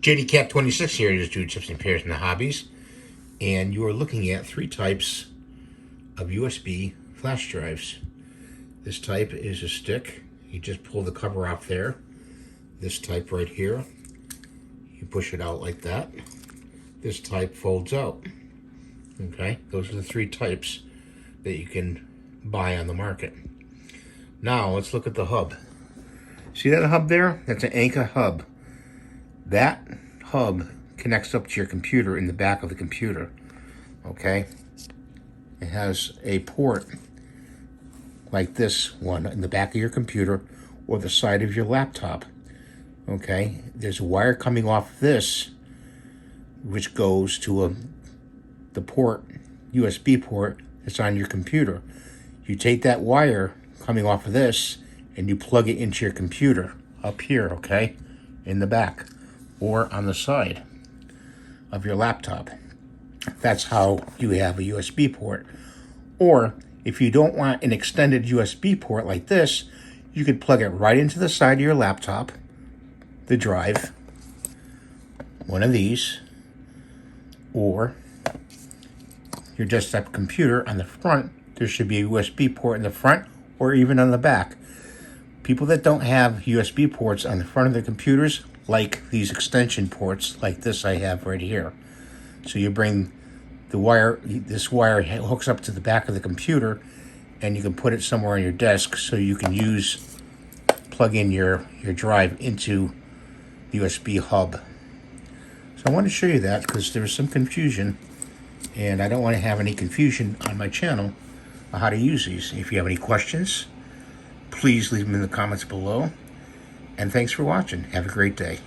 JD Cat 26 here. Just do chips and pears in the hobbies, and you are looking at three types of USB flash drives. This type is a stick. You just pull the cover off there. This type right here, you push it out like that. This type folds out. Okay, those are the three types that you can buy on the market. Now let's look at the hub. See that hub there? That's an Anker hub. That hub connects up to your computer in the back of the computer. Okay, it has a port like this one in the back of your computer or the side of your laptop. Okay, there's a wire coming off this which goes to the port, USB port that's on your computer. You take that wire coming off of this and you plug it into your computer up here, okay, in the back or on the side of your laptop. That's how you have a USB port. Or if you don't want an extended USB port like this, you could plug it right into the side of your laptop, the drive, one of these, or your desktop computer on the front. There should be a USB port in the front or even on the back. People that don't have USB ports on the front of their computers like these extension ports like this I have right here. So you bring the wire, this wire hooks up to the back of the computer, and you can put it somewhere on your desk so you can plug in your drive into the USB hub. So I want to show you that because there's some confusion, and I don't want to have any confusion on my channel on how to use these. If you have any questions, please leave them in the comments below. And thanks for watching. Have a great day.